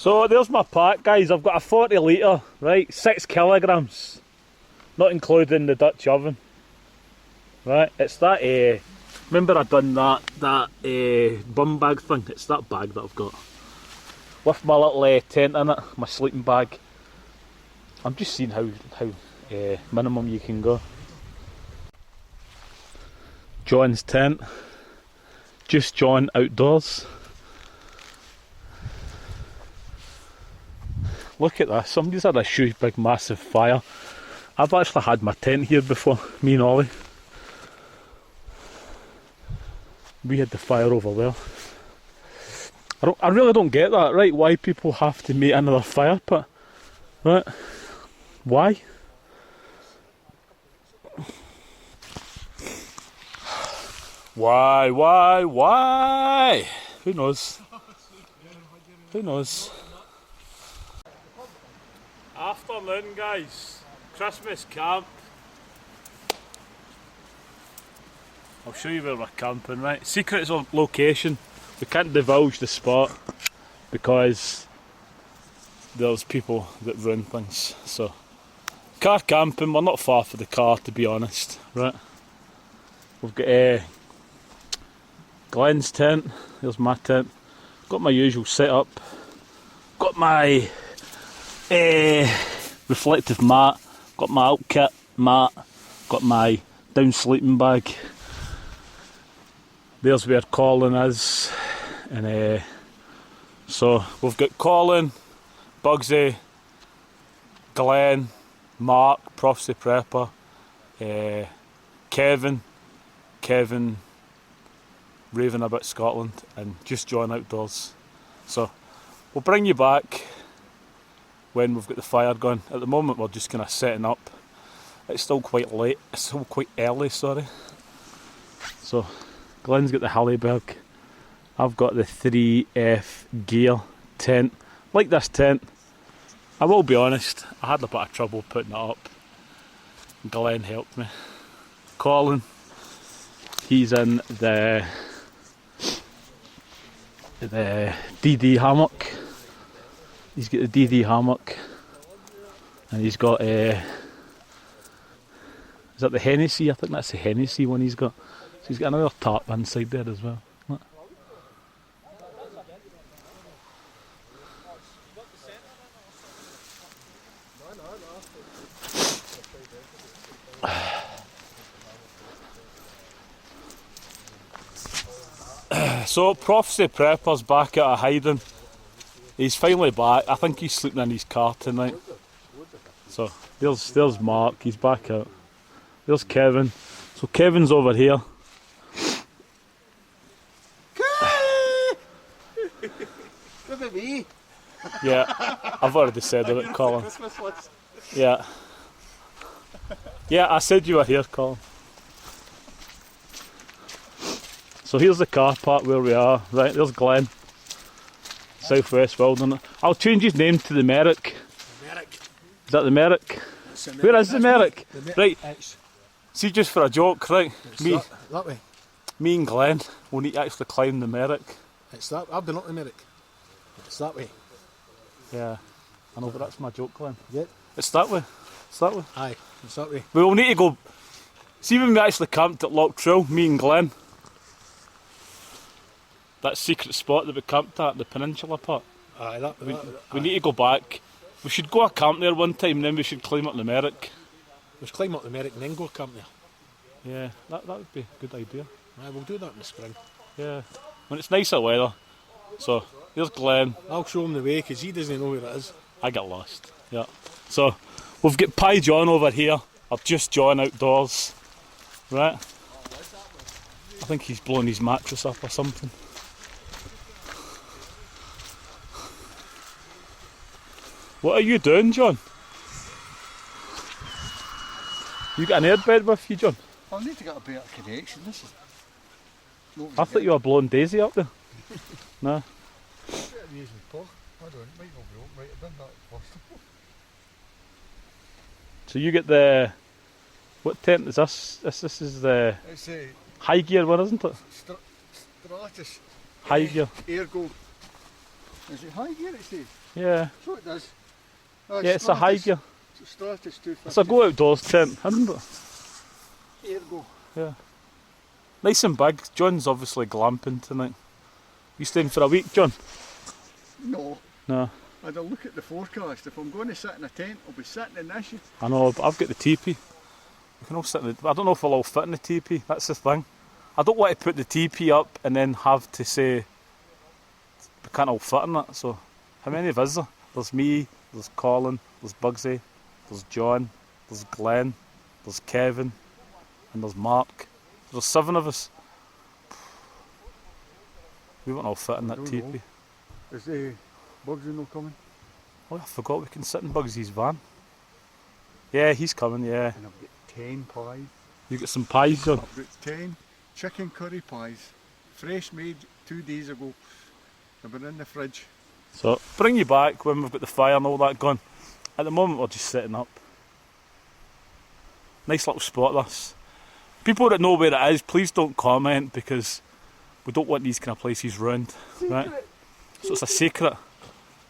So there's my pack, guys. I've got a 40 litre, right, 6 kilograms, not including the Dutch oven. Right, it's that, remember I done that bum bag thing? It's that bag that I've got. With my little tent in it, my sleeping bag. I'm just seeing how minimum you can go. John's tent. Just John outdoors. Look at this, somebody's had a huge big massive fire. I've actually had my tent here before, me and Ollie. We had the fire over there. I really don't get that, right? Why people have to make another fire pit, right? Why? Why? Who knows? Who knows? Afternoon, guys. Christmas camp. I'll show you where we're camping, right? Secrets of location. We can't divulge the spot because there's people that ruin things. So, car camping, we're not far for the car to be honest, right? We've got Glenn's tent, there's my tent. Got my usual setup. Got my reflective mat. Got my out kit mat. Got my down sleeping bag. There's where Colin is, and so we've got Colin, Bugsy, Glenn, Mark, Prophecy Prepper, Kevin, raving about Scotland, and just John outdoors. So we'll bring you back when we've got the fire going. At the moment we're just kind of setting up. It's still quite late, it's still quite early, sorry. So Glenn's got the Halliburg, I've got the 3F gear tent. Like this tent, I will be honest, I had a bit of trouble putting it up. Glenn helped me. Colin, he's in the DD hammock. He's got the DD hammock, and he's got is that the Hennessy? I think that's the Hennessy one he's got. So he's got another tarp inside there as well. Look. So Prophecy Prepper's back out of hiding. He's finally back. I think he's sleeping in his car tonight. So there's Mark, he's back out. There's Kevin. So Kevin's over here. What about me? Yeah, I've already said it, Colin. Yeah. Yeah, I said you were here, Colin. So here's the car park where we are. Right, there's Glenn. Southwest Wilderness. I'll change his name to the Merrick. Merrick. Is that the Merrick? Where is the Merrick? Right. It's, See, just for a joke, right? Me, that way. me and Glenn will need to actually climb the Merrick. It's that. I've been up the Merrick. It's that way. Yeah, I know, but that's my joke, Glenn. Yeah. It's that way. It's that way. Aye, it's that way. We will need to go. See, when we actually camped at Loch Trill, me and Glenn. That secret spot that we camped at, the peninsula part. Aye, we need to go back. We should go a camp there one time, and then we should climb up the Merrick. We should climb up the Merrick and then go camp there. Yeah, that would be a good idea. Aye, we'll do that in the spring. Yeah, when it's nicer weather. So, there's Glenn. I'll show him the way because he doesn't know where it is. I get lost. Yeah. So, we've got Pie John over here. Or just John outdoors. Right? I think he's blowing his mattress up or something. What are you doing, John? You got an airbed with you, John? I need to get a better connection. This is. I thought you were blowing Daisy up there. No. So you get the. What tent is this? This is the It's a high gear one, isn't it? Stratus High gear. Air Gold. Is it high gear? It says. Yeah. So it does. Yeah, it's a high gear. Stratus 250. It's a go outdoors tent, isn't it? Here we go. Yeah. Nice and big. John's obviously glamping tonight. You staying for a week, John? No. No. I had a look at the forecast. If I'm going to sit in a tent, I'll be sitting in this. I know, but I've got the teepee. We can all sit in the, I don't know if we'll all fit in the teepee. That's the thing. I don't want to put the teepee up and then have to say we can't all fit in it. So, how many of us are there? There's me, there's Colin, there's Bugsy, there's John, there's Glenn, there's Kevin, and there's Mark. There's 7 of us. We won't all fit in that teepee. Is the Bugsy not coming? Oh, I forgot we can sit in Bugsy's van. Yeah, he's coming, yeah. And I've got 10 pies. You got some pies, John? I've got 10 chicken curry pies. Fresh made 2 days ago. They've been in the fridge. So, bring you back when we've got the fire and all that gone. At the moment, we're just setting up. Nice little spot, this. People that know where it is, please don't comment because we don't want these kind of places ruined. Right? So it's a secret.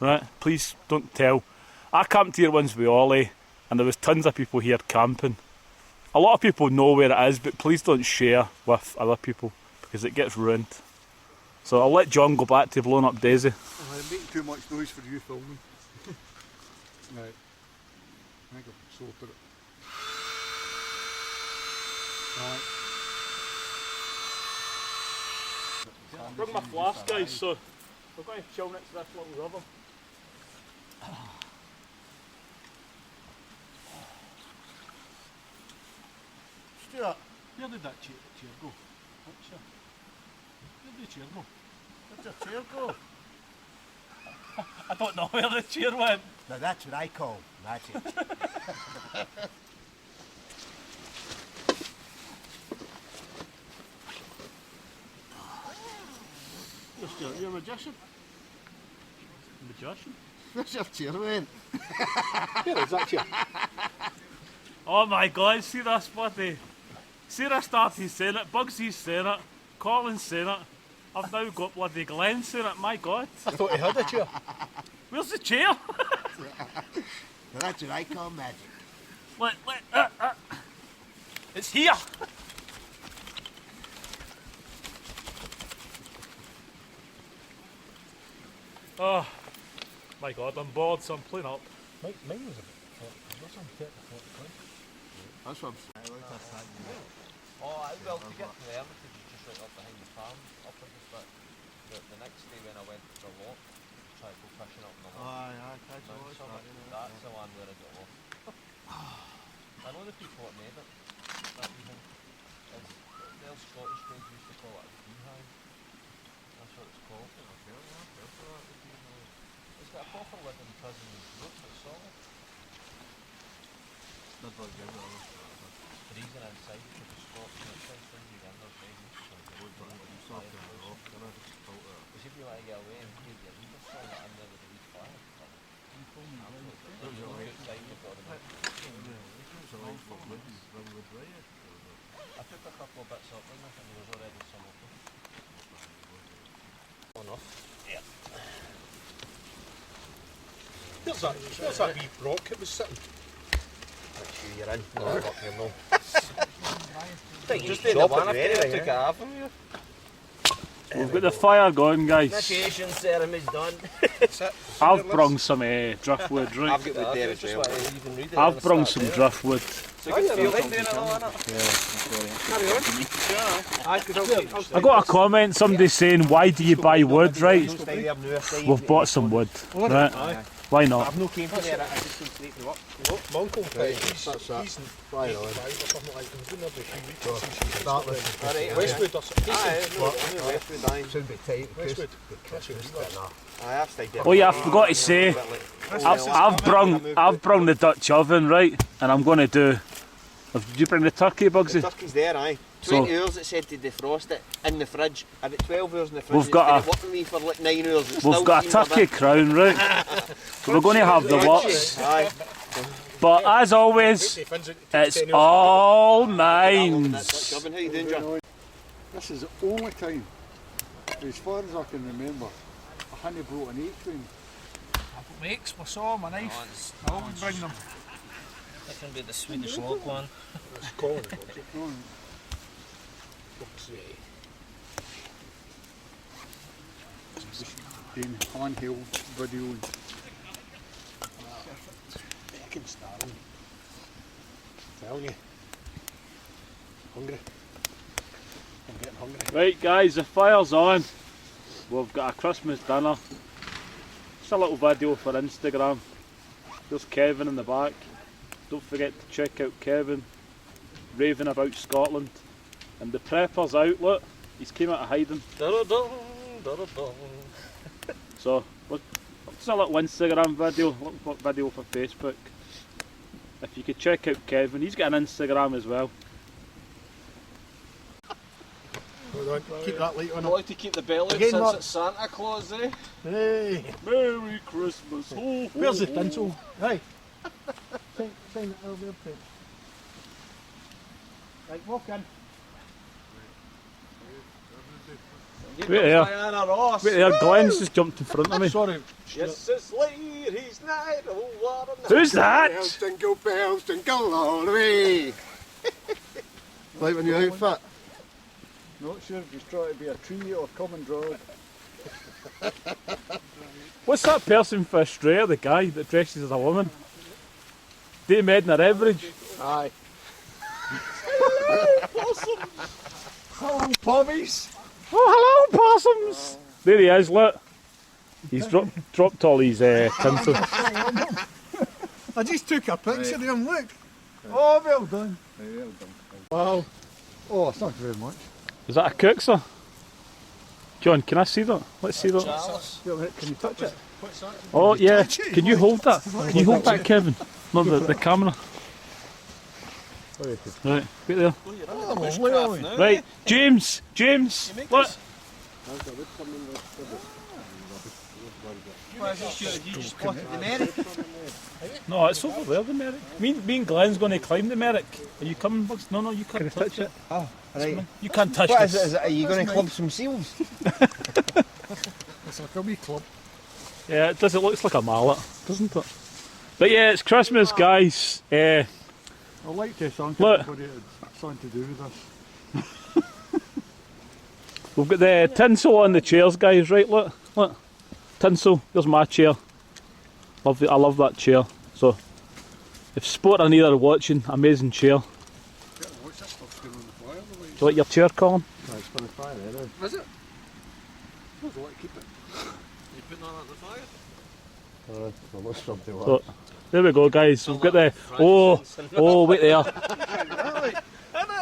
Right? Please don't tell. I camped here once with Ollie and there was tons of people here camping. A lot of people know where it is, but please don't share with other people because it gets ruined. So I'll let John go back to blowing up Daisy. I'm making too much noise for you filming. Right. I think I've sorted it. Right. Bring my flask, guys, so we're going to chill next to this little river. Stuart, where did that chair go? Where did the chair go? Where'd the chair go? I don't know where the chair went. Now that's what I call magic. Stuart, you're a magician. Magician? Where's your chair went? Where is that chair? Oh my god, see this bloody... See I started saying it, Bugsy's saying it, Colin's saying it, I've now got bloody Glenn saying it, my god. I thought he had a chair. Where's the chair? Now that's what I call magic. It's here! Oh my god, I'm bored, so I'm playing up. Mine was a bit hot. What's on 30, 40 quid? That's what I'm saying. Oh, well, to get to the Hermitage is just right up behind the farm, up in this bit. The next day when I went to the loch, to try to go fishing up in the loch. That's the one where I got lost. I know the people that made it, that evening. Their Scottish guys used to call it a beehive. That's what it's called. It's got a proper living prison roof, it's solid. Freezing inside because the Scots and outside things you get in there very much. Because if you want to get away and keep your leader still not in there with the wee fire. There's a good side you've got to make. I took a couple of bits up in there and there was already some of them. Enough. Yeah. Where's that wee rock that was sitting? That's you, you're in. No, I'm up here now. Just Did the one after I took it off from you. We've got the fire going, guys. Initiation ceremony's done. I've brung some driftwood, right? I've got the there as well. I've brung some driftwood. It's a good feel like doing it all, innit? I got a comment, somebody saying, why do you buy wood, right? We've bought some wood, right? Why not? I've no came from there, I just came straight to work. My uncle, he's That's that. he's Right on. 85 or something like that. He's been there for a few weeks. Start with Westwood or something. Westwood, aye. Sound a bit tight. Westwood. I've stayed there. Oh yeah, I forgot to say, I've brung the Dutch oven, right? And I'm going to do... Did you bring the turkey, Bugsy? Turkey's there, aye. So- 20 hours it said to defrost it in the fridge. I've got 12 hours in the fridge. We've got it's been working me for like 9 hours. We've got a turkey crown, right? So we're going to have the works. Aye. But as always, it's all mine. How you doing, John? This is the only time, as far as I can remember, I hadn't brought an 8 train. makes, my saw, my knife. I always bring them. That can be the Swedish log one. It's Colin. Doing handheld video. Fucking starving. Telling you. Hungry. I'm getting hungry. Right guys, the fire's on. We've got a Christmas dinner. Just a little video for Instagram. There's Kevin in the back. Don't forget to check out Kevin raving about Scotland. And the prepper's out, look. He's came out of hiding. Da-da-dum, da-da-dum. So, it's a little Instagram video, a little video for Facebook. If you could check out Kevin, he's got an Instagram as well. Hold on, keep that light on. I like to keep the belly Again, since Mark. it's Santa Claus, eh? Hey, Merry Christmas! Ho, ho, where's the ho. tinsel? Hey, sign it over there, please. Right, walk in. Wait there. Diana Ross. Wait there, Glenn's just jumped in front of me. Sorry. Yes, it's ladies' night. Oh, what a night. Who's that? Bells, jingle all the way. Like my new outfit. Not sure if he's trying to be a tree or common draw. What's that person for Australia, the guy that dresses as a woman? Dame Edna Everidge. Aye. Hello, Pommies. Oh, hello, possums. There he is, look. He's dropped all his tinsel. I just took a picture of him, look. Oh, well done. Wow. Oh, thank you very much. Is that a cook, sir? John, can I see that? Let's see that. Chalice. Can you touch it? Oh, yeah. Can you hold that? Can you hold that, Kevin? Not the camera. Right, wait there. Oh, bushcraft now. Right, James, look. You just spotted the Merrick. No, it's over there, the Merrick. Me and Glenn's going to climb the Merrick. Are you coming, Bugs? No, you can't touch it. Oh, right. You can't touch What this. is it? Are you going to club some seals? It's like a wee club. Yeah, it does. It looks like a mallet, doesn't it? But yeah, it's Christmas, guys. I'd like to thank Look. everybody that had something to do with this. We've got the tinsel on the chairs, guys. Right, look. Tinsel. There's my chair. I love that chair. So, if Sport and either are watching, amazing chair. What's that stuff doing on the fire? Do you like your chair, Colin? No, it's for the fire, isn't it? Is it? I'd like to keep it. You putting that on the fire? I must rub the So, there we go, guys. We've got the. Oh, wait there.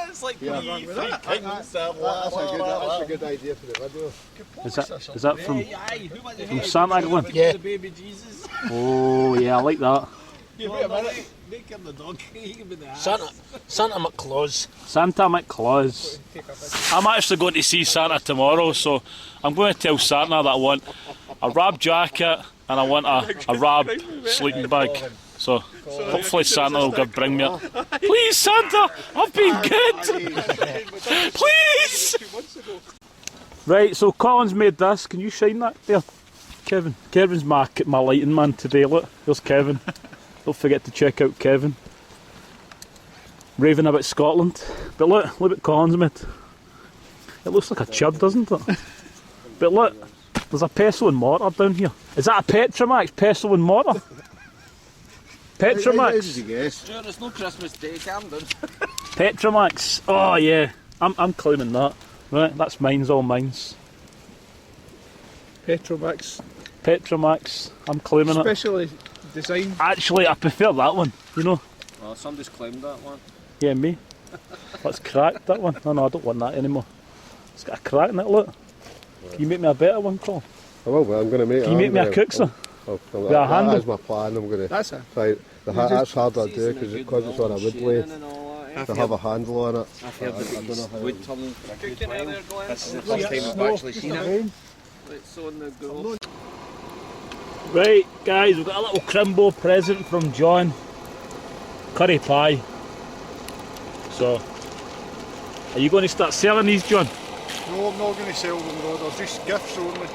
It's like Yeah. three kings. That's a good idea for the video. Is that from Santa Glen? Yeah. The baby Jesus. Oh, yeah, I like that. You wait a minute. Make him the dog. He can be the ass. Santa McClaus. Santa McClaus. I'm actually going to see Santa tomorrow, so I'm going to tell Santa that I want a Rab jacket and I want a Rab sleeping bag. So hopefully Santa will bring me it. Please, Santa, I've been good. Please. Right, so Colin's made this. Can you shine that there, Kevin? Kevin's my lighting man today. Look, there's Kevin. Don't forget to check out Kevin. Raving about Scotland. But look what Colin's made. It looks like a chub, doesn't it? But look, there's a pestle and mortar down here. Is that a Petromax pestle and mortar? Petromax. Did you guess? Sure, it's no Christmas Day, Camden. Petromax. Oh yeah, I'm claiming that. Right, that's mine's all mine's. Petromax. Petromax. I'm claiming it. Specially designed. Actually, I prefer that one. You know. Well, somebody's claimed that one. Yeah, me. That's cracked, that one. No, I don't want that anymore. It's got a crack in it, look. Can you make me a better one, Colin? I will, I'm going to make it. Can you make me a cook, sir? With a handle? That's my plan. I'm going to That's it. try. That's hard to do because it's on a wood blade. To have a handle on it. I've heard I don't know how. wood turning for a good while. This is the Yeah. first time I've actually seen it. It's on the go. Right, guys, we've got a little Crimbo present from John. Curry pie. So, are you going to start selling these, John? No, I'm not going to sell them, Rod. They're just gifts only.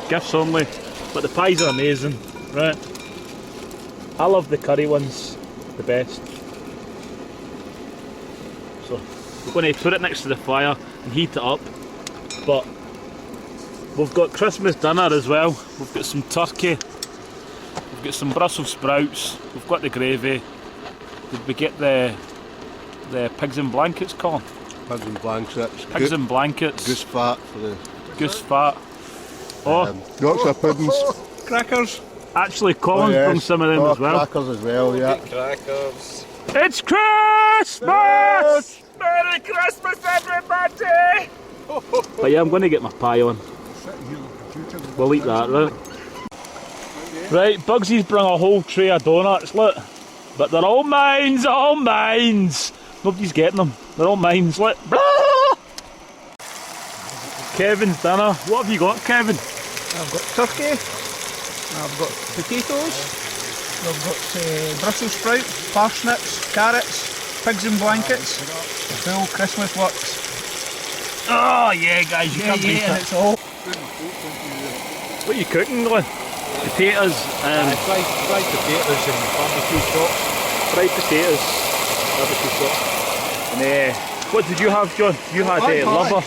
Gifts only. But the pies are amazing, right? I love the curry ones the best. So we're going to put it next to the fire and heat it up. But we've got Christmas dinner as well. We've got some turkey, we've got some Brussels sprouts, we've got the gravy. Did we get the pigs in blankets, Colin? Pigs and blankets. Pigs in blankets. Goose fat for the Goose fat. Oh, Yorkshire puddings. Crackers. actually Colin yes. brought some of them as well. Crackers as well, yeah. Crackers. It's Christmas! Merry Christmas, everybody! But yeah, I'm going to get my pie on. We'll eat that, right? Right, Bugsy's brought a whole tray of donuts, look. But they're all mines, all mines! Nobody's getting them. They're all mines, look. Kevin's dinner. What have you got, Kevin? I've got turkey, I've got potatoes, I've got Brussels sprouts, parsnips, carrots, pigs in blankets, full Christmas works. Oh yeah, guys, you can't beat and it. it's all What are you cooking, Glenn? Potatoes and fried potatoes and barbecue sauce. fried potatoes, barbecue sauce. And what did you have, John? You had liver.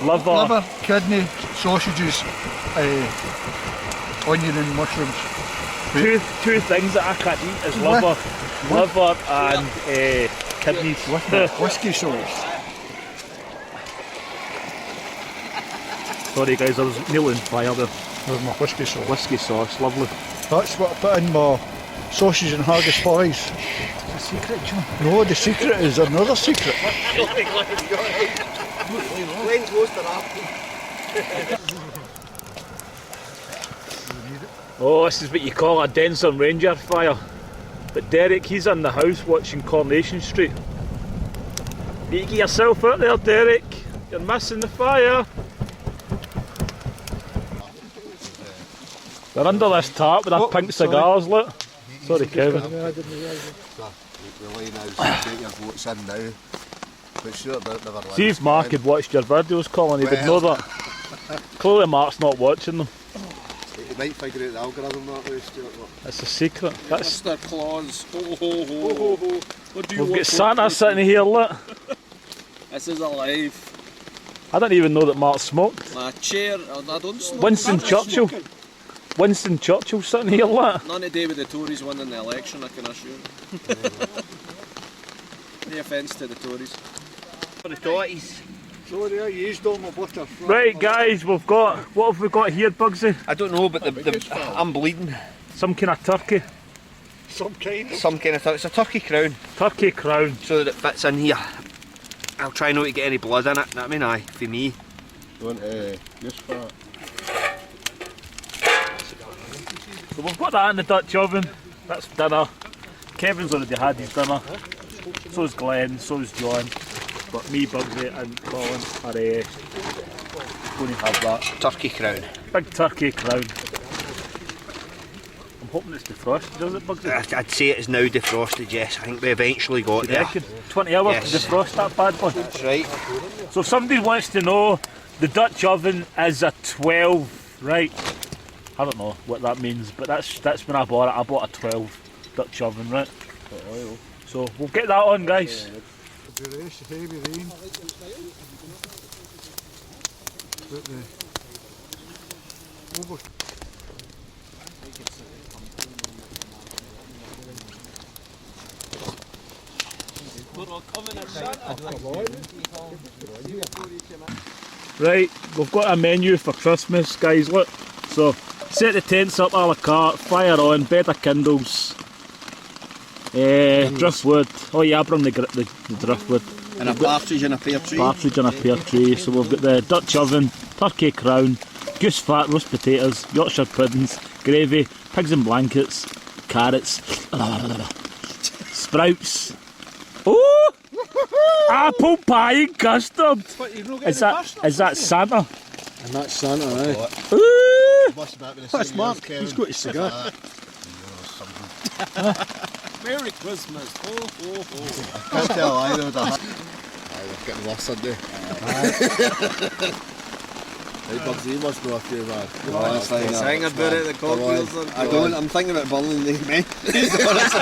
Liver, kidney, sausages, onion and mushrooms. Two things that I can't eat is liver and kidneys. Whiskey sauce. Sorry guys, I was nearly on fire there. There's my whiskey sauce. Whiskey sauce, lovely. That's what I put in my sausage and haggis pies. The secret, John. No, the secret is another secret. Glenn's most of that. Oh, this is what you call a Denson Ranger fire. But Derek, he's in the house watching Coronation Street. You need to get yourself out there, Derek. You're missing the fire. They're under this tarp with their pink cigars, look. Sorry, Kevin. The line is get your votes in now. But sure, never line. See if Mark had watched your videos, Colin, he would know that. Clearly Mark's not watching them. You might figure out the algorithm that way, Stuart. It's a secret. That's, Mr. Claus, ho ho ho ho ho. What do you we've want got for Santa Christmas? sitting here, look. This is alive. I didn't even know that Mark smoked. My chair, I don't smoke. Winston I'm not Churchill. smoking. Winston Churchill sitting here, look. None to do with the Tories winning the election, I can assure you. No offence to the Tories. Sorry, I used all my butter. Right guys, what have we got here, Bugsy? I don't know, but I'm bleeding. Some kind of turkey. Some kind. Some kind of it's a turkey crown, Turkey crown. so that it fits in here. I'll try not to get any blood in it. I mean, aye, for me. You want goose fat? So we've got that in the Dutch oven. That's dinner. Kevin's already had his dinner. So's Glenn, so's John. But me, Bugsy and Colin are going to have that. Turkey crown. Big turkey crown. I'm hoping it's defrosted, is it, Bugsy? I'd say it is now defrosted, yes. I think we eventually got You there. reckon? 20 hours Yes. to defrost that bad boy. That's right. So if somebody wants to know, the Dutch oven is a 12, right? I don't know what that means, but that's when I bought it. I bought a 12 Dutch oven, right? So we'll get that on, guys. Duress, heavy rain. But the over. Right, we've got a menu for Christmas, guys, look. So, set the tents up a la carte, fire on, bed of candles, driftwood. Oh yeah, I bring the driftwood. And a partridge in a pear tree. Partridge and a pear tree. So we've got the Dutch oven, turkey crown, goose fat, roast potatoes, Yorkshire puddings, gravy, pigs in blankets, carrots, sprouts. Oh! Apple pie and custard. Is that Santa? And that's Santa, aye. Ooh! Must have been the That's same Mark, years, Kevin. he's got his cigar. Merry Christmas, ho ho ho. Can't tell either. Aye, we're getting lost Sunday. Right, Bugsy, you must know a few, man. Sing about it, the cocktails are I don't, I'm thinking about burning these men. Honestly,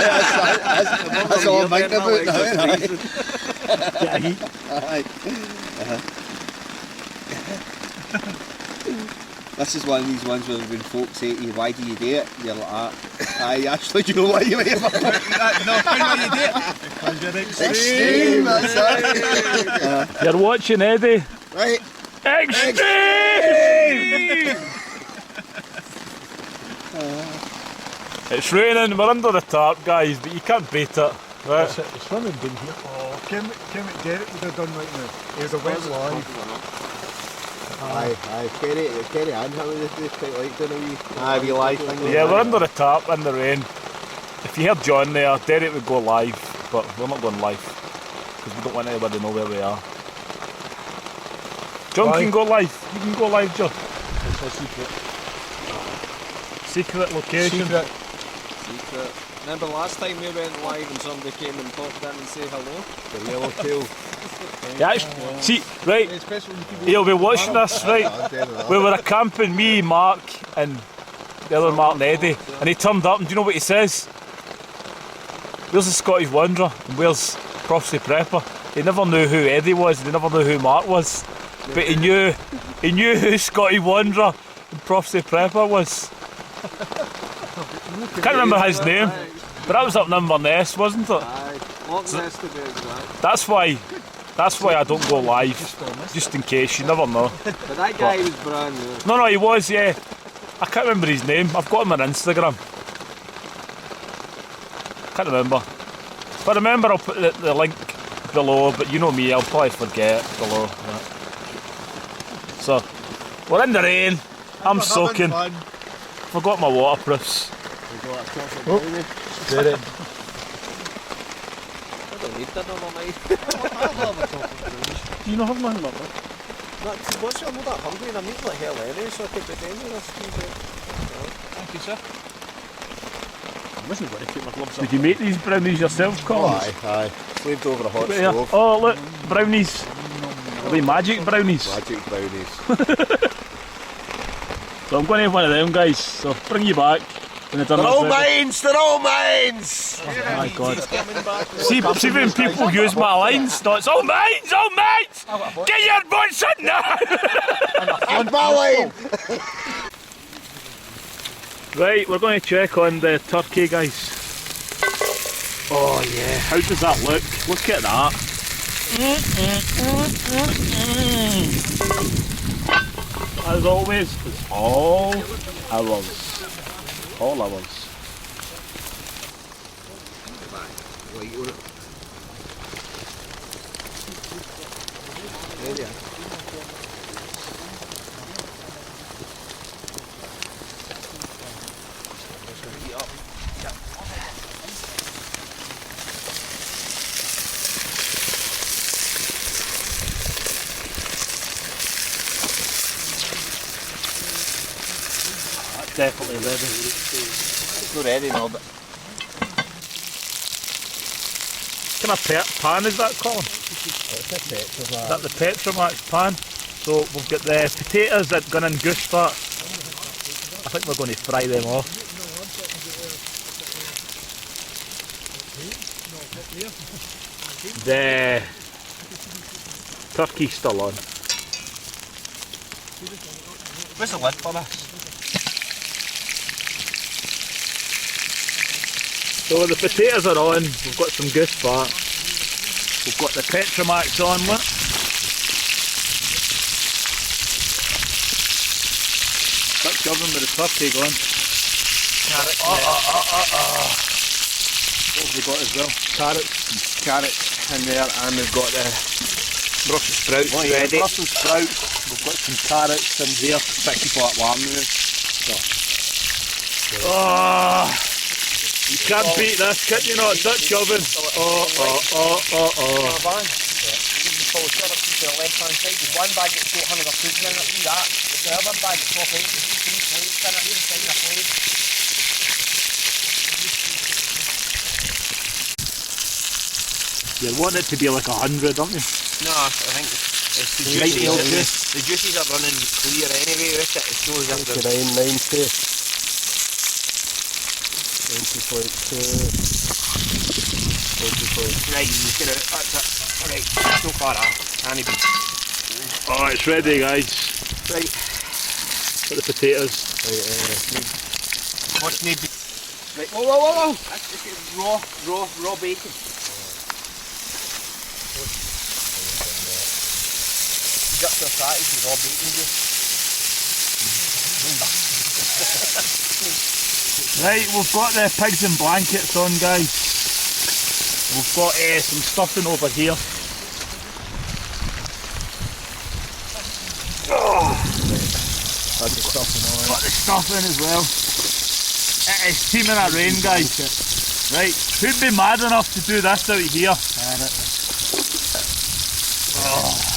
that's all I'm thinking about now. Aye. This is one of these ones where when folks say to you, why do you do it? You're like, aye, actually, do you know why you do it? No, why you do it? Because you're Extreme, that's it. You're watching Eddie. Right. Extreme! It's raining, we're under the tarp, guys, but you can't beat it. Right? It's swimming down here. Oh, Kim Derek would have done right now. He was a wet live. Aye, Kerry and him, they quite like doing a wee live thing. Yeah, we're under the tarp in the rain. If you heard John there, Derek would go live, but we're not going live because we don't want anybody to know where we are. John can go live. You can go live, John. It's a secret. Secret location. Secret. Remember last time we went live and somebody came and popped in and say hello? The yellowtail. Yeah, see, right, he'll be watching this, right? We were camping, me, Mark, and the other Mark and Eddie, and he turned up, and do you know what he says? Where's the Scottish Wanderer, and where's Prophecy Prepper? He never knew who Eddie was, and he never knew who Mark was, but he knew who Scottish Wanderer and Prophecy Prepper was. I can't remember his name, but that was up in Inverness, wasn't it? Aye, Loch Ness to be exact. That's why I don't go live, just in case, you never know. But that guy was brand new. No, he was, yeah. I can't remember his name. I've got him on Instagram. Can't remember. If I remember, I'll put the link below, but you know me, I'll probably forget below. Right. So, we're in the rain. I'm soaking. Forgot my waterproofs. Did it? I don't need that on my Do you not have nothing like that? What's I'm not that hungry and I'm eating like hell anyway, so I could be doing this. Thank you, sir. I wasn't going to keep my gloves on. Did you make these brownies yourself, Colin? Aye. Slaved over a hot Look here. stove. Oh, look, brownies. Are they magic brownies? Magic brownies. So I'm going to have one of them, guys. So bring you back when the dinner's ready. They're all mines! Oh my god. See when people use my lines, no, it's all mine! Get your butts in there! On my line! Right, we're going to check on the turkey, guys. Oh yeah, how does that look? Look at that. As always, it's all ours. All ours. Definitely ready. It's not ready now, but What kind of pan is that, Colin? Is that the Petromax pan? So we've got the potatoes that gone in goose fat. I think we're going to fry them off. The turkey's still on. where's the lid for this? So the potatoes are on, we've got some goose fat, we've got the Petromax on, look. That's governed with the turkey going. Carrots. What have we got as well? Carrots in there, and we've got the Brussels sprouts ready. Brussels sprouts, we've got some carrots in here. Bit people at warm now. You can't beat this, can you not? Dutch oven. Full of syrup to the left hand side. There's one bag that's got 100 of pudding in it, see that. The other bag's top out, there's 3 plates in it, inside a plate. You want it to be like 100, don't you? No, I think The juices are running clear anyway with it. It shows up the 89.90. 20.2. right. Get out. That's it. Alright, so far can it be? Oh, it's ready, guys. Right. Put the potatoes. What's need? Right. Whoa! That's just raw bacon. Just the size is raw bacon juice. Right, we've got the pigs in blankets on, guys. We've got some stuffing over here. That's the stuffing on. Got the stuffing as well. It is teeming of rain, guys. Right, who'd be mad enough to do this out here?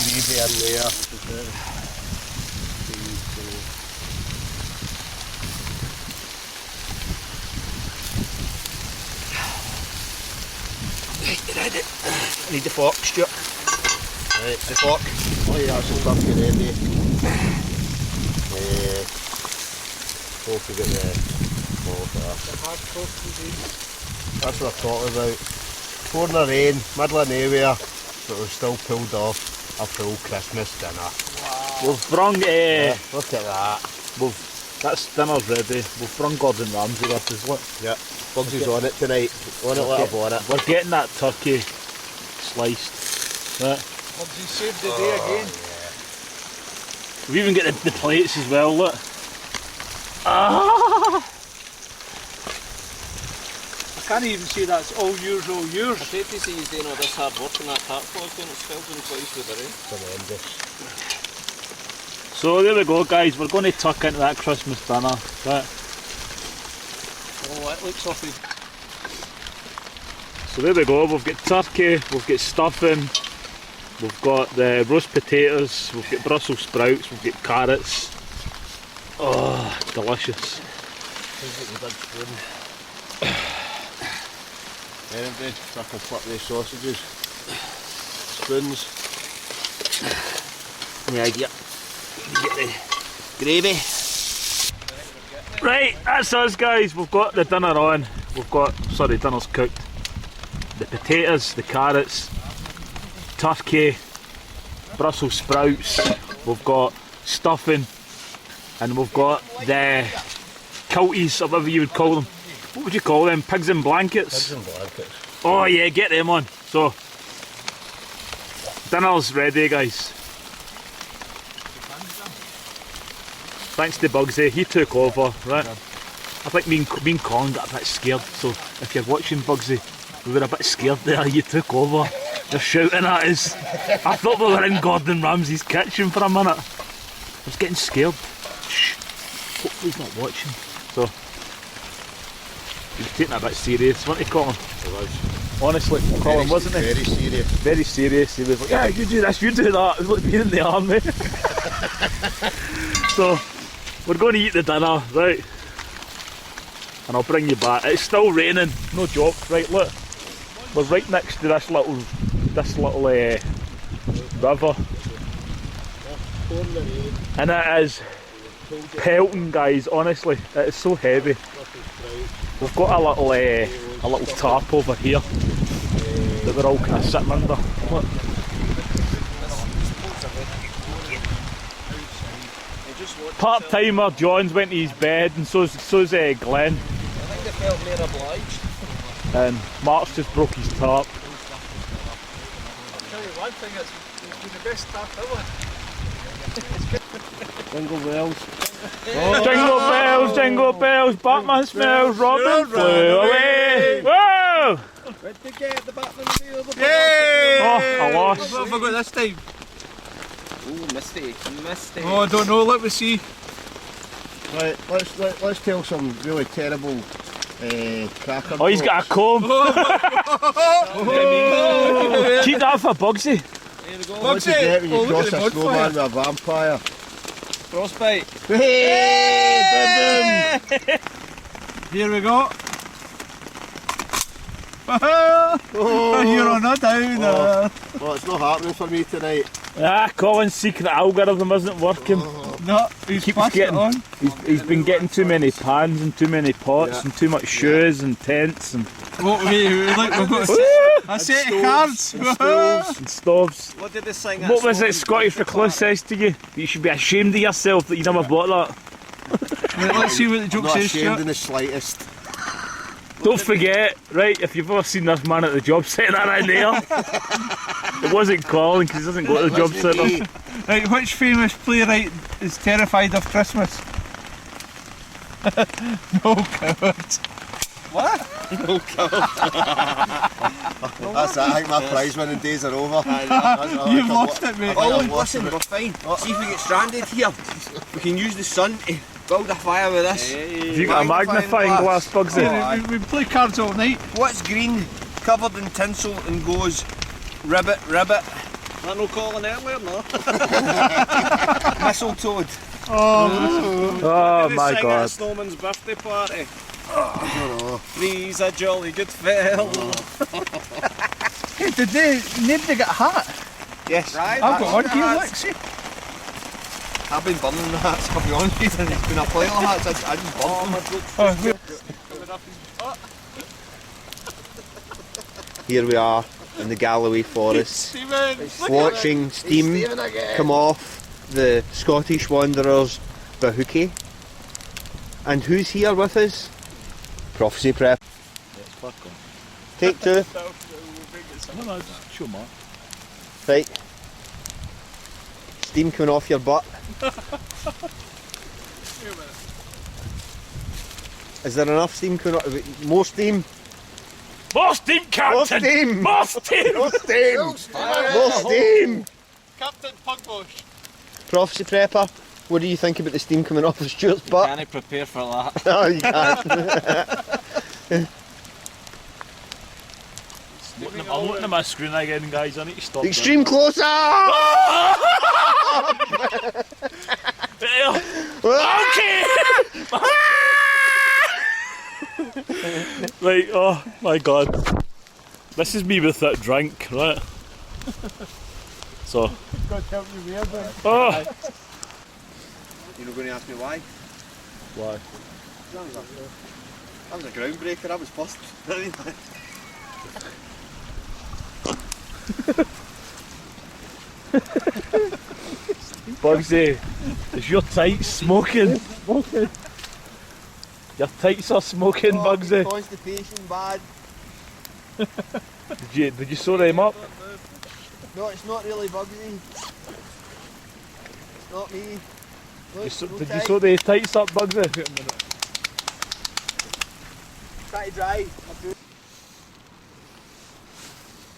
Gravy in there. Need the fork, Stuart. Right. The fork. Oh yeah, that's all turkey ready. Hope we get the ball for that. That's what I'm talking about. Pouring the rain, middle of nowhere, but we've still pulled off a full Christmas dinner. We've brung, Yeah, look at that. that's dinner's ready. We've brung Gordon Ramsay with us, look. Yep, Bugsy's on it tonight. On it like a bonnet. We're getting that turkey sliced. Right. Bugsy saved the day again. We've even got the plates as well, look. Ah! I can't even say that's all yours, all yours. I hate to see you doing all this hard work in that tap plug when it's filled in twice with the rain. Tremendous. So there we go, guys. We're going to tuck into that Christmas dinner. Right. Oh, it looks awful. So there we go. We've got turkey, we've got stuffing, we've got the roast potatoes, we've got Brussels sprouts, we've got carrots. Oh, delicious. Who's got the big spoon? Anybody? So I can flip these sausages. Spoons. The idea. You get the gravy. Right, that's us, guys. We've got the dinner on. Dinner's cooked. The potatoes, the carrots, turkey, Brussels sprouts, we've got stuffing, and we've got the kilties, or whatever you would call them. What would you call them? Pigs in blankets? Pigs in blankets. Oh yeah, get them on. So, dinner's ready, guys. Thanks to Bugsy, he took over, right? I think me and Colin got a bit scared, so if you're watching Bugsy, we were a bit scared there, you took over. You're shouting at us. I thought we were in Gordon Ramsay's kitchen for a minute. I was getting scared. Shh. Hopefully he's not watching. So, he was taking it a bit serious, wasn't he, Colin? It was. Honestly, Colin, wasn't he? Very serious. Very serious. He was like, yeah, you do this, you do that. It was like being in the army. So, we're going to eat the dinner, right? And I'll bring you back. It's still raining, no joke, right? Look, we're right next to this little river, and it is pelting, guys. Honestly, it is so heavy. We've got a little tarp over here that we're all kind of sitting under. Look. Part-timer John's went to his bed, and so's Glenn. I think they felt more obliged. And Mark's just broke his tarp. I'll tell you one thing, it's the best tap ever. Jingle bells. Jingle bells, Batman smells, Robin flew away. Whoa! Where'd they get the Batman feel? Yay! Oh, I lost. What have I got this time? Oh, misty. Oh, I don't know, let me see. Right, let's tell some really terrible cracker. Oh, he's got a comb. Keep that for Bugsy. There we go. What's it get when you look cross at the a snowman with a vampire? Frostbite. Hey, boom! Here we go. You're on a downer. Well, it's not happening for me tonight. Colin's secret algorithm isn't working. No, he's Keeps passed getting- it on. He's been getting too many pans and too many pots and too much shoes and tents and What, wait, look, we've got a set of cards. and stoves. What did they sing? What was it Scottish Recluse says to you? That you should be ashamed of yourself that you never bought that. Right, let's see what the I'm joke not says, ashamed Stuart. in the slightest. Don't forget, right, if you've ever seen this man at the job centre around there, it wasn't Colin because he doesn't go to the job centre. Right, which famous playwright is terrified of Christmas? No coward. That's it, I think my prize winning days are over. You've lost it, mate. Oh, listen, we're fine. See if we get stranded here, we can use the sun to build a fire with this. Have you got a magnifying glass, Bugsy? Yeah, we play cards all night. What's green, covered in tinsel and goes ribbit, ribbit? That no calling earlier, no? Mistletoe. Oh my god. Snowman's birthday party. He's a jolly good fellow. Hey, nobody get a hat? Yes, I've got one here, look, see. I've been burning the hats, I'll be honest with you. It's been a pile of hats, I just burned them. Oh, Here we are in the Galloway Forest, watching steam come off the Scottish Wanderers Bahookie. And who's here with us? Prophecy Prep. Take two. Right. Steam coming off your butt. Is there enough steam coming off? More steam? More steam, More Captain! steam! More steam! More steam! More steam! Captain Pugbush. Prophecy Prepper, what do you think about the steam coming off of Stuart's butt? Can I prepare for that? No, you can't. I'm looking at my screen again, guys. I need to stop. Extreme closer! Okay! Right, oh my god. This is me with that drink, right? So. God help you, where then? Oh! You're not going to ask me why? Why? That was a groundbreaker, I was first. Bugsy, is your tights smoking? Your tights are smoking, Bugsy. Constipation bad. Did you sew them up? No, it's not really Bugsy. It's not me. Look, Did you sew the tights up, Bugsy? Try to dry.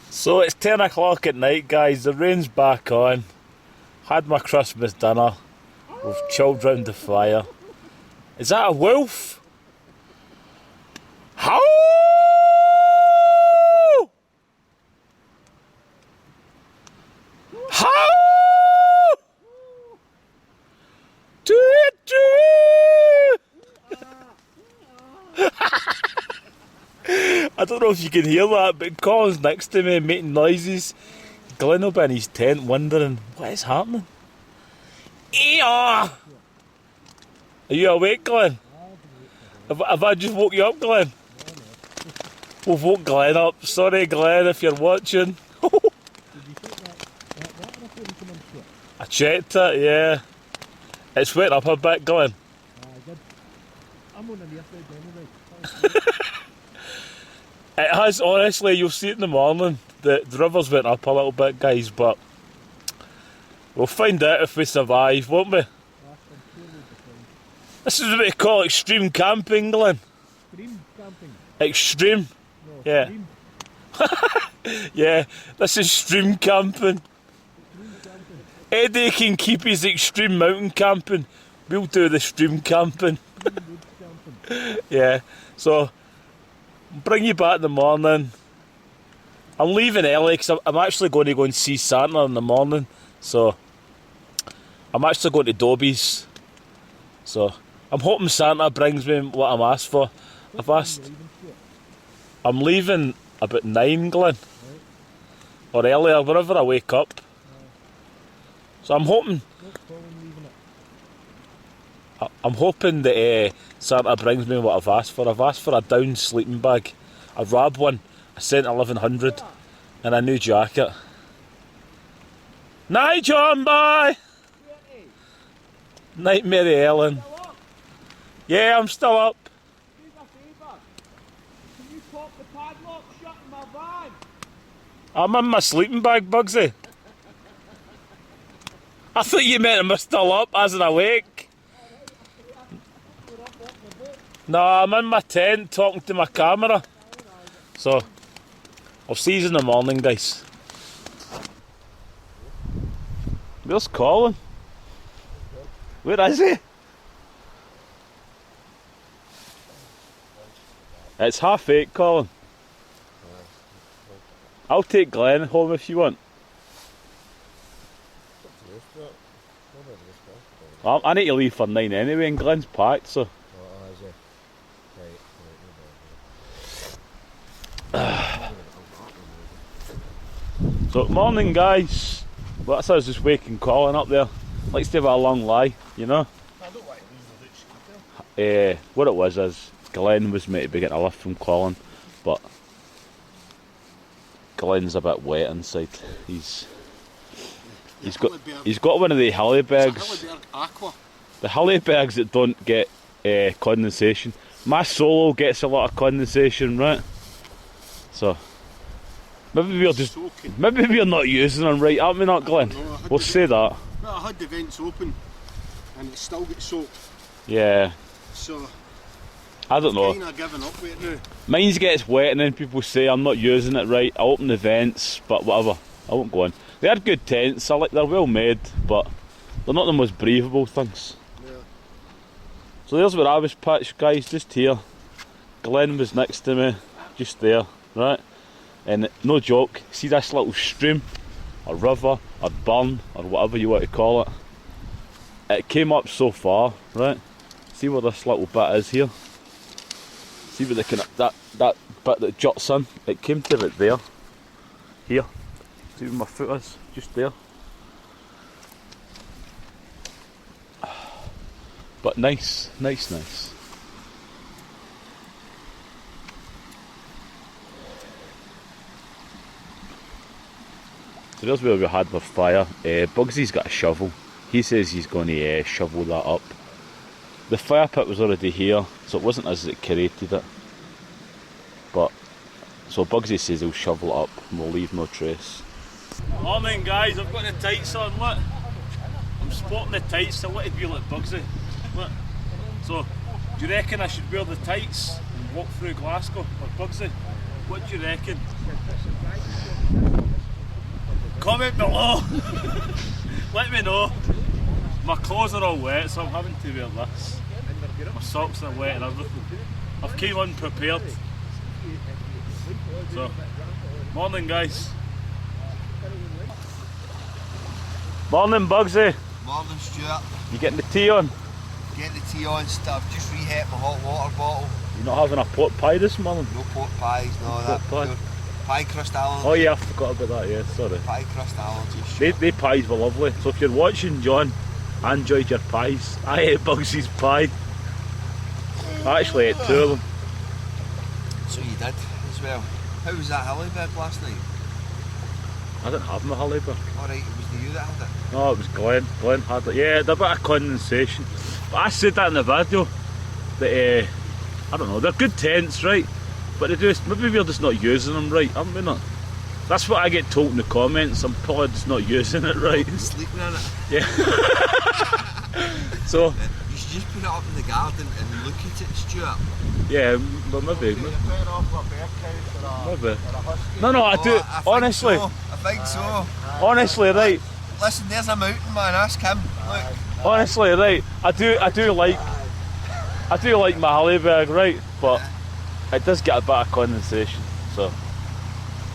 So it's 10 o'clock at night, guys. The rain's back on. Had my Christmas dinner. We've chilled round the fire. Is that a wolf? How? How? Do it, do it. I don't know if you can hear that, but Colin's next to me making noises. Glenn will be in his tent wondering what is happening. Eeyore! Are you awake, Glenn? Have I just woke you up, Glenn? We've woke Glenn up. Sorry, Glenn, if you're watching. I checked it, yeah. It's wet up a bit, Glenn. I'm on the other side anyway. It has, honestly, you'll see it in the morning. The river's went up a little bit, guys, but we'll find out if we survive, won't we? This is what they call extreme camping, Glenn. Extreme camping. Extreme? No, Yeah. extreme. Yeah, this is extreme camping. Eddie can keep his extreme mountain camping. We'll do the extreme camping. Yeah, so bring you back in the morning. I'm leaving early because I'm actually going to go and see Santa in the morning. So I'm actually going to Dobie's. So I'm hoping Santa brings me what I'm asked for. I've asked. I'm leaving about 9, Glenn. Or earlier, whenever I wake up. So I'm hoping that Santa brings me what I've asked for. I've asked for a down sleeping bag, a Rab one, a cent 1100, and a new jacket. Night, John, bye! Night, Mary Ellen. Yeah, I'm still up. Do me a favour. Can you pop the padlock shut in my van? I'm in my sleeping bag, Bugsy. I thought you meant I'm still up, as in awake. No, I'm in my tent talking to my camera. So, I'll see you in the morning, guys. Where's Colin? Where is he? It's 8:30, Colin. I'll take Glenn home if you want. I need to leave for 9 anyway, and Glenn's packed, so. So, morning, guys. Well, that's us just waking Colin up there. Likes to have a long lie, you know. What it was is Glenn was meant to be getting a lift from Colin, but Glenn's a bit wet inside. He's got one of the Hallibergs. The Hallibergs that don't get condensation. My Solo gets a lot of condensation, right? So maybe we're not using them right, aren't we not, Glenn? We'll say that. But I had the vents open and it still gets soaked. Yeah. So I don't know. kind of giving up with it now. Mine gets wet and then people say I'm not using it right. I open the vents, but whatever. I won't go on. They are good tents. They're well made, but they're not the most breathable things. Yeah. So there's where I was pitched, guys, just here. Glenn was next to me, just there, right? And no joke, see this little stream, or river, or burn, or whatever you want to call it. It came up so far, right? See where this little bit is here? See where that bit that juts in? It came to about there. Here. See where my foot is? Just there. But nice. So there's where we had the fire. Bugsy's got a shovel. He says he's going to shovel that up. The fire pit was already here, so it wasn't us that created it. But, so Bugsy says he'll shovel it up and we'll leave no trace. Morning, guys, I've got the tights on, look. I'm sporting the tights, I want to be like Bugsy. Look. So, do you reckon I should wear the tights and walk through Glasgow or Bugsy? What do you reckon? Comment below. Let me know. My clothes are all wet, so I'm having to wear this. My socks are wet and everything. I've came unprepared. So, morning, guys. Morning, Bugsy. Morning, Stuart. You getting the tea on? Getting the tea on, stuff. Just reheat my hot water bottle. You're not having a pork pie this morning? No pork pies, no that. Pork pie? Pie crust allergy. Oh yeah, I forgot about that, yeah, sorry. Pie crust allergy. They pies were lovely. So if you're watching, John, I enjoyed your pies. I ate Bugsy's pie. I actually ate 2 of them. So you did as well. How was that Halliburg last night? I didn't have my Halliburg. Alright, it was you that had it. No, it was Glenn. Glenn had it. Yeah, a bit of condensation. But I said that in the video, that, I don't know, they're good tents, right? But they do, maybe we're just not using them right, aren't we not? That's what I get told in the comments, I'm probably just not using it right. Sleeping in it. Yeah. So, you should just put it up in the garden and look at it, Stuart. yeah, but maybe. You're better off with a bear cow or a Maybe. husky. No, I do. I think Honestly, so. I think so. honestly, right. Listen, there's a mountain man, ask him. Look. Honestly, right. I do like my Halliburg, right? But it does get a bit of condensation. So,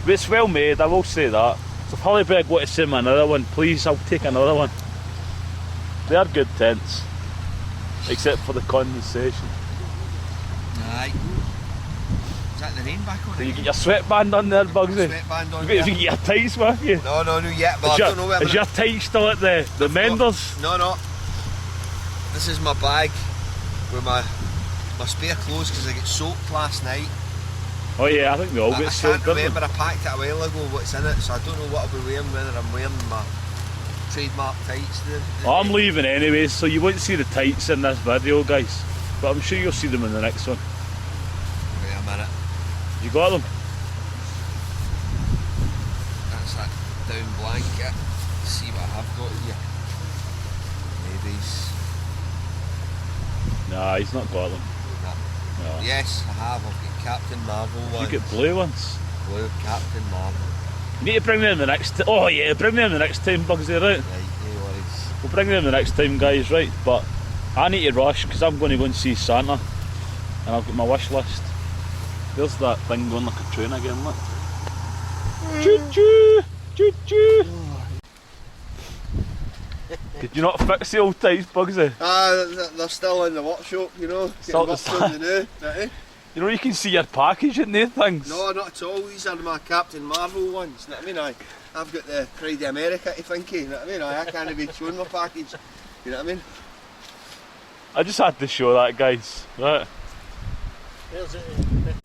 but it's well made. I will say that. So if Halliburg want to send me another one, please, I'll take another one. They are good tents, except for the condensation. Aye. Is that the rain back on So it? you get your sweatband on there, Bugsy. Sweatband on You get there. your tights with you. No, no, yet, but Is I don't know where is your tights still at the menders? No, no. This is my bag with my spare clothes because I got soaked last night. Oh yeah, I think we all I get can't soaked, don't we? remember, I packed it a while ago what's in it, so I don't know what I'll be wearing, whether I'm wearing my trademark tights. I'm leaving anyway, so you won't see the tights in this video, guys. But I'm sure you'll see them in the next one. Wait a minute. You got them? That's that down blanket. Let's see what I have got here. Maybe Nah, he's not got them. No. yes, I have. I've got Captain Marvel ones. You get blue ones. Blue Captain Marvel. You need to bring them the next time. Oh yeah, bring them the next time, Bugsy, right? Right, no worries. We'll bring them the next time, guys, right? But I need to rush because I'm going to go and see Santa. And I've got my wish list. There's that thing going like a train again, look. Choo choo! Choo choo! Did you not fix the old tights, Bugsy? They're still in the workshop, you know. Still Getting the worked on the new. You know you can see your package in these things. No, not at all. These are my Captain Marvel ones. You know what I mean? I've got the Pride of America to think of. You know what I mean? I can't be showing my package. You know what I mean? I just had to show that, guys. Right.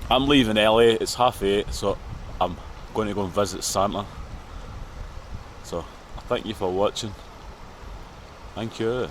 I'm leaving early. It's 8:30, so I'm going to go and visit Santa. So I thank you for watching. Thank you.